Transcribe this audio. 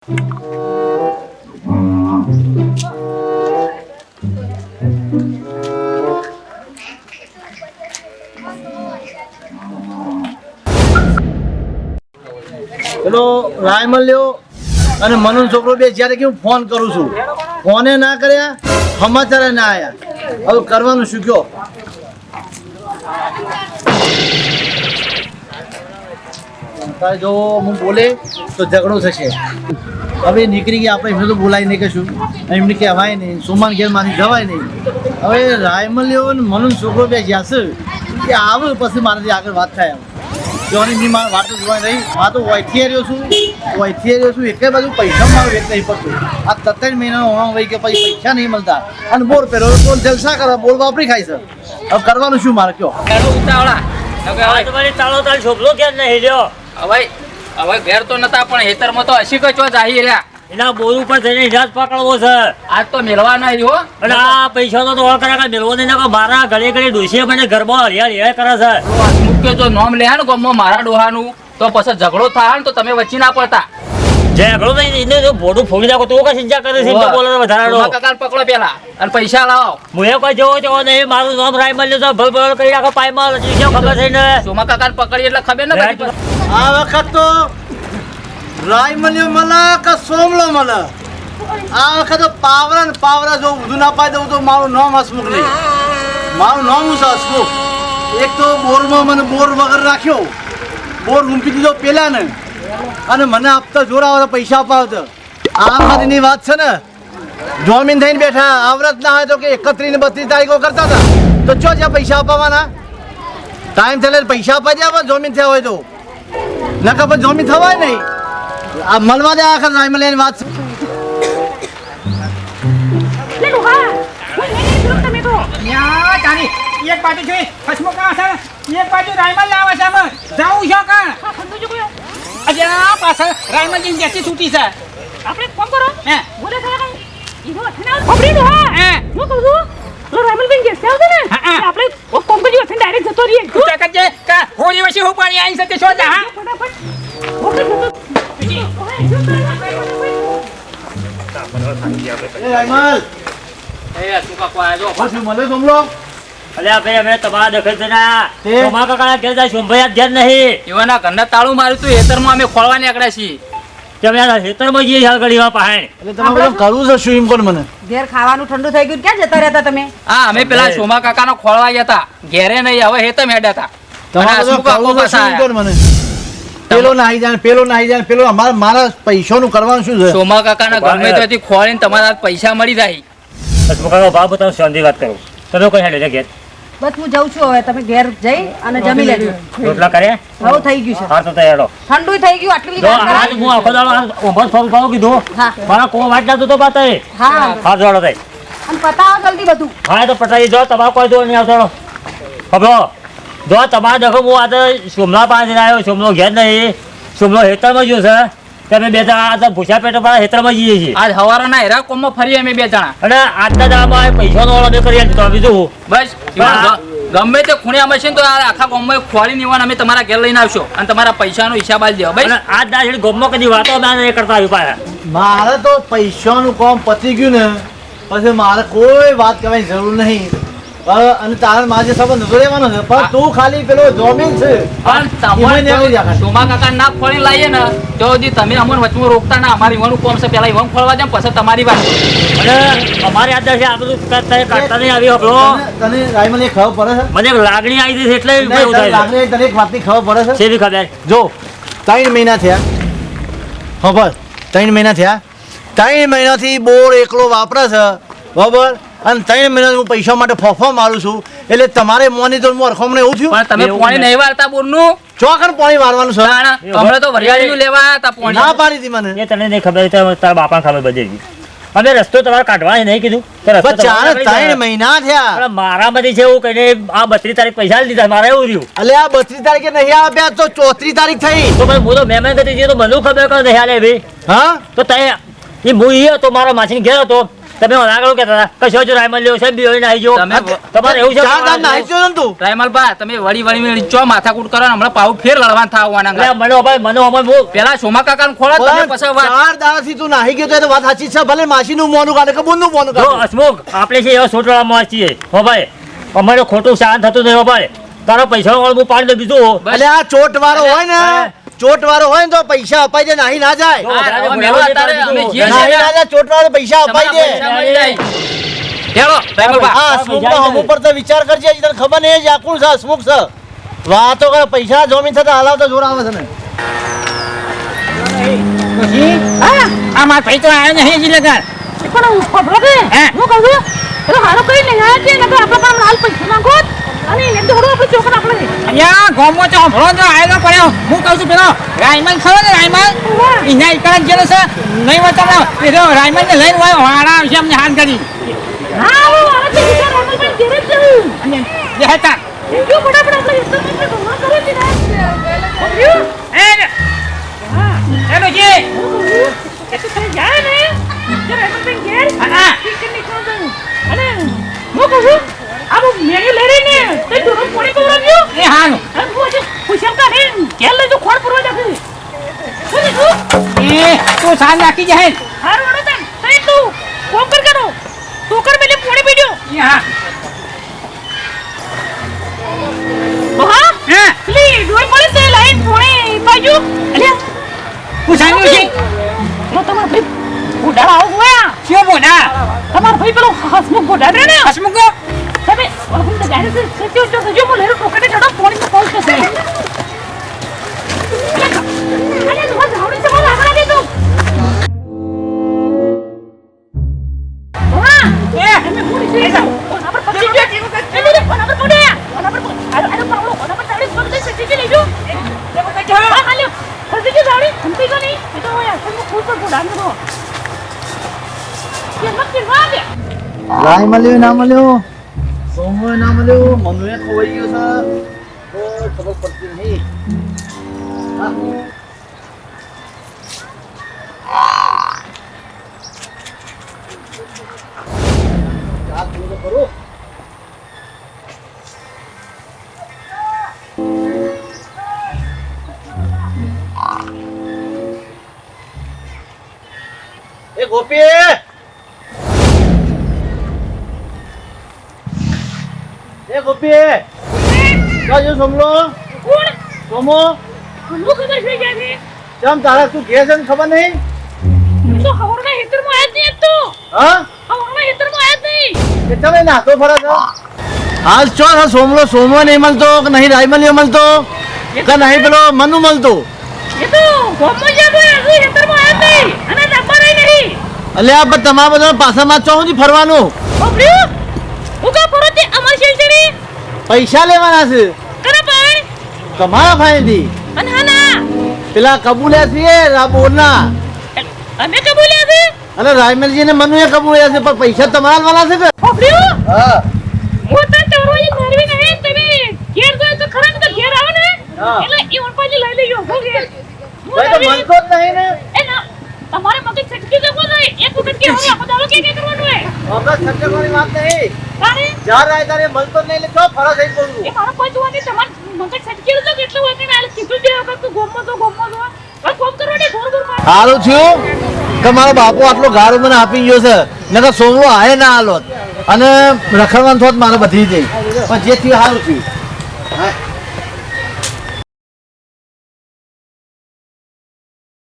પેલો રાયમલ લ્યો અને મનુ છોકરો બે જ્યારે કે હું ફોન કરું છું, ફોને ના કર્યા, સમાચાર ના આવ્યા. હવે કરવાનું શું કયો? જો હું બોલે તો ઝઘડો થશે. હવે નીકળી ગયા આપણે, એમને તો બોલાય નહીં કશું, એમને કહેવાય નહીં, સુમાન ઘેર માંથી જવાય નહીં. હવે રાયમલ લ્યો અને મનુ છોકરો બે જ્યાં છે એ આવે પછી મારાથી આગળ વાત થાય. જોવાની ની મારે વાતો જોવા નહીં, આ તો વૈથી રહ્યો છું, એક બાજુ પૈસા મારો વેચ નહીં પડતું. આ 3 મહિનાનો હોવા વહી કે પછી પૈસા નહીં મળતા અને બોર પહેરો બોલ જલસા કરે, બોલ વાપરી ખાય છે. હવે કરવાનું શું મારે કયો? છોકરો ક્યાં નહીં રહ્યો? હવે ઘેર તો નતા પણ હેતરમાં તો હસી કચો જાહી રહ્યા. એના બોર ઉપર જઈને ઇજાજ પકડવો છે. આજ તો મેળવા નહીં હો. અને આ પૈસા તો કરા મેળવો નહીં, મારા ઘરે ઘરે ડોસી મને ઘરમાં હરિયાળી કરે છે. મુખ્ય જો નોમ લે ને ગામમાં મારા ડોહાનું તો પછી ઝઘડો થાય ને તો તમે વચ્ચે ના પડતા. ઝઘડો એને ભોડું ફોડી નાખો તો કઈ ચિંતા કરે છે? બોલે વધારાનો કાકા પકડો પેલા અને પૈસા લાવો. હું કોઈ જેવો તેવો નહીં, મારું નામ રાયમલ છે, ભલ ભલ કરી નાખો પાયમાં ખબર છે ને. સોમા કાકા પકડી એટલે ખબર ને બધી. આ વખત તો રાયમલ્યો મળે કે સોમલો મળે, આ વખત તો પાવરા ને પાવરા જો બધું ના પાઈ દઉં તો મારું નામ હસમુખ નહીં. મારું નામ હું છે હસમુખ. એક તો બોરમાં મને બોર વગર રાખ્યો, બોર રૂંપી દીધો પેલા ને, અને મને આપતા જોરાવા પૈસા અપાવતા. આ વખતની વાત છે ને, જોમીન થઈને બેઠા, આવરત ના હોય તો કે 31 ને 32 તારીખો કરતા હતા તો ચો જ્યાં પૈસા અપાવવાના ટાઈમ થયેલા પૈસા અપાઈ જાય જોમીન થયા હોય તો, નકર પછી જોમીન થવાય નહીં. આ મળવા દે આખર રાયમલ એની વાત છે. એક બાજુ જોઈ હસમુખ છે, એક બાજુ રાયમલ લાવે છે. અમે જાવું છો કા? અરે આ પાછળ રાયમલ ની જેથી છૂટી છે. આપણે ફોન કરો. હે બોલે છે કઈ ઈનો અથના ખબરી દો. હા હે હું કહું છું લો રાયમલ બેન કે છે ને આપણે ઓ ફોન કરી અથન ડાયરેક્ટ જતો રહીએ. તું ચકત જે કા હોળી વસી હું પાણી આવી શકે છો જા. હા ફટાફટ ઓકે જતો એ રાયમલ એ શું કાકો આયા જો. પછી મળે સોમલો. અલ્યા ભાઈ અમે તમારા દખલ છે ના. તે? સોમા કાકા ઘેર જાય, સોમભાઈ ઘેર નહીં. એવાના ઘરના તાળું માર્યું તું હેતરમાં અમે ખોળવા નીકળ્યા છીએ. તમે ખેતરમાં જઈએ હાલ ઘડીમાં પાહણ. એટલે તમે બધું કરવું છે શું એમ કોણ મને? ઘેર ખાવાનું ઠંડુ થઈ ગયું, ક્યાં જતા રહેતા તમે? હા અમે પેલા સોમા કાકાનો ખોળવા ગયા હતા, ઘેરે નહીં હવે હેતમ હેડ્યા હતા. તમારે અને બધું હસમુખ કાકો કરવું છે શું એમ કોણ મને? પેલો નાહી જાય, પેલો નાહી જાય, પેલો મારા પૈસાનું કરવાનું શું છે? સોમા કાકાના ગમે ત્યાંથી ખોળીને તમારા પૈસા મળી જાય. કાકા ભાવ બતાવો, શાંતિ વાત કરો. તમે કોઈ હેડે ઘેર બસ હું જઉં છું, હવે તમે ઘેર જઈ અને જમી લેજો. રોટલા કરે? હવે થઈ ગયું છે, હા તો હેડો. ઠંડુ થઈ ગયું. આટલી બધી જો વાત આજ કરાય? હું આખો દાડો ઉભો ફોન કરો કીધું. હા મારા કો વાટ જાતો તો બાત હે. હા હા જોડો થઈ. અને પતાવો જલ્દી બધું. હા તો પટાઈ જો તમારે કોઈ દો નહીં આવતો. ખબરો જો તમારે દેખો હું આજે સોમલા પાસે આવ્યો, સોમલો ઘેર નહીં, સોમલો હેતરમાં ગયો છે. તમે બે જણા ભૂસા પેટ પર હેતરમાં જઈએ છીએ. આજ હવારના હેરા કોમમાં ફરી અમે 2 જણા. અને આજના દાડામાં પૈસાનો ઓર્ડર કરી આપજો તો બીજું બસ ગમે તે ખૂણે અમે છે ને તો આ આખા ગામમાં ખોળીને ઈવન અમે તમારા ઘેર લઈને આવશો અને તમારા પૈસાનો હિસાબ આલી દેવા. અને આજ દાડે ગોમમાં કદી વાતો ના કરતા આવી પાછા. મારે તો પૈસાનું કામ પતી ગયું ને પછી મારે કોઈ વાત કરવાની જરૂર નહીં. અને તારે મારે સંબંધ નતો રહેવાનો છે, પણ તું ખાલી પેલો જોમીન છે પણ તમારે સોમા કાકા ના ખોળી લાવીએ ને તો સુધી તમે અમને વચમાં રોકતા ના. અમારે ઈવાનું કોમ છે, પેલા ઈવન ખોળવા દે પછી તમારી વાત. અને અમારે આજ દાડે આ બધું કાઢતા નહીં આવી હબળો. તને રાયમલ એ ખબર પડે છે? મને એક લાગણી આવી હતી એટલે એવું તને થાય લાગે તને એક વાતની ખબર પડે છે? છે બી ખબર. જો 3 મહિના થયા, ખબર 3 મહિના થયા, 3 મહિનાથી બોર એકલો વાપરે છે બરાબર, અને 3 મહિના હું પૈસા માટે ફોફો મારું છું. એટલે તમારે મોની તો અરખમને એવું થયું પણ તમે પાણી નહીં વાળતા બોરનું. ચોકન પાણી વારવાનું છે. અમે તો વરિયાળીનું લેવા આવ્યા હતા પાણી. ના પાડી હતી મને. એ તને નહીં ખબર, તારા બાપાને ખબર બધી ગઈ. અમે રસ્તો તમારે કાઢવા નહીં કીધું તો રસ્તો પણ ચાર 3 મહિના થયા. પણ મારા બધી છે એવું કહીને આ 32 તારીખ પૈસા લીધા, મારે એવું થયું. એટલે આ 32 તારીખે નહીં આપ્યા તો 34 તારીખ થઈ. તો ભાઈ હું તો મહેમાન ગતિ જઈએ તો મને ખબર કે નહીં હાલે ભાઈ. હા તો તે એ હું એ હતો મારા માસીને ઘેર હતો, તમે આગળ કહેતા હતા કશો જો રાયમલ લેવો છે બી આવી ગયો તમે- તમારે એવું છે ચાર દાન નાહી ગયો ને તું રાયમલબા તમે વળી વળી ચો માથાકૂટ કરો ને હમણાં પાછું ફેર લડવાન થવાના એટલે મને હું પેલા સોમા કાકાને ખોળો તમે પણ પછી વાત ચાર દાડાથી તું નાહી ગયો તો એ તો વાત સાચી છે ભલે માસીનું મોનું કાઢે કે બોનનું મોનું જો કાઢે હસમુખ આપણે છે એવા સોટવાળા માણસ છીએ હો ભાઈ અમારે ખોટું શાંત થતું નહીં હો ભાઈ તારો પૈસા હું પાડી દઉં બીજું એટલે આ ચોટ વાળો હોય ને ચોટ વાળો હોય ને તો પૈસા અપાઈ દે નાહી ના જાય જો, આ હવે મેલો અત્યારે અમે જે નાહી છે ના જાય ચોટ વાળો પૈસા અપાઈ તમારા દે પૈસા મળી જાય. હેલો, રાયમલબા. હા હસમુખ નો હમુ પર તો વિચાર કરજે હજી તને ખબર નહીં આ કોણ છે હસમુખ છે વાતો કરે પૈસા જમીન થતા હલાવતા જોર આવે છે ને ડોશી, આ માર ભાઈ તો આવ્યો નહીં હજી લગન. પણ ખબર કે હે? હું કહું છું પેલો હારો કઈ નહીં આવ્યા છે નકર આપણે પણ હાલ પૈસા માંગો અને એને તો આપણે ચોકન આપણે અહીંયા ગામમાં તો હંભળો તો આયેલો પડ્યો. હું કહું છું પેલો રાયમલ ખરો ને રાયમલ? એના એકલા જ ગયેલો છે. નહીં હોય તો પેલો રાયમલને લઈને વાળા આવશે અમને હાથ કરી. હા હું મારા તે વિચાર આપણે પણ ઘેર જ જવું અને જે હતા જો ફટાફટ આપણે એકદમ આપણે ધોવા કરે છે ને એ ડોશી, એ તો થઈ જાય ને જ્યારે આપણે પણ ઘેર હા. ચિકન નીકળ દઉં અને હું કહું છું આ બહુ મેન્યુ લઈ રહીને તે દૂર પાણી પીવડાવ્યું એ હાનું. અને હું આજે ખુશાલ કાઢે ઘેર લઈ જાઉં ખોળ પૂરવા જશે શું લીધું એ તું સાંજ નાખી જાય. હારું વડો તન તઈ તું કોમ કર કરો તું કર મેલે પાણી પીડ્યો એ હા. હા હા. પેલી ડોલ મળી તે લાઈન પાણી બાજુ અલ્યા હું સાંજનું છે. લો તમાર ભાઈ બુડાળા આવો ગયા શું બોલા? તમાર ભાઈ પેલો હસમુખ બુડાળા ને હસમુખો? તમે હું તો જાણે છે સચ્ચો જો જો મો લેરો ટોકડે ચડો પાણી માં પહોંચ જશે અરે તું જાવડી છે મને આગળ દે તું હા એ અમે પૂરી છે જાવ ઓના પર પડી ગયો એ લે ઓના પર પડ્યા ઓના પર અરે પાવડો ઓના પર ચાલીસ પગ દે સચ્ચી લેજો હા હાલ્યો ફરતી જો જાવડી હંતી ગો નહીં એ તો હોય હસમુખ ફૂલ પર બુડાનો દો કે મત કે વાગે રાય મળ્યો ના મળ્યો સોમો ના મળ્યો મનુએ ખોવાઈ ગયો છે તો ખબર પડતી નહીં હા. ચા પીવો તો ખરું. એ ગોપી એ ગોપી કાજો સમલો કોણ સોમો હું ખબર છે જાને કેમ તારા તું ઘેર છે ને ખબર નહીં તો હવરના હેતરમાં આયા જ નહીં તો હા હવરના હેતરમાં આયા જ નહીં કે તમે નાતો ફરા છો હાલ ચો હા સોમલો સોમો નહીં મળતો કે નહીં રાયમલ મળતો કે નહીં પેલો મનુ મળતો એ તો ગોમમાં જ્યાં તો હજુ હેતરમાં આયા જ નહીં અને નંબર નહીં અલ્યા પણ તમારા બધા પાછળમાં ચો સુધી ફરવાનું ઓબ્લ્યુ હું કા ફરો તે અમાર શેરડી પૈસા લેવાના છે કરે પણ તમારા ફાઈનથી અને હાના પેલા કબૂલ્યા છે રાબોરના અમે કે બોલ્યા છે અને રાયમલજી ને મનુએ કબૂલ્યા છે પણ પૈસા તમારા વાળા છે કે ઓબ્લ્યુ હા હું તો ચોરવાઈ મારવી નહીં તમે ઘેર ગયો તો ખરા તો ઘેર આવો ને હા. એટલે ઈ ઓન પાછી લઈ લેજો હું ઘેર ભાઈ તો મળતો જ નહીં ને એ ના તમારે મગજ છટકી જવો જોઈએ એક વખત કે હવે આખો દાડો કે કરવાનું હે હવે સત્યકોની વાત નહીં તારે જ્યાં રાય તારે મળતો જ નહીં એટલે ચો ફરસ થઈ બોલવું એ મારો કોઈ જોવાની તમાર મગજ છટકી તો કેટલું હોય કે ના કીધું દે વખત તું ગોમમાં તો હવે કોમ કરવાની ઘોર ઘોર માં સારું થયું કે મારો બાપુ આટલો ગારો મને આપી ગયો છે નકર સોમલો આયે ના હાલોત અને રખડવાનું થોત મારે બધી જઈ પણ જે થયું સારું થયું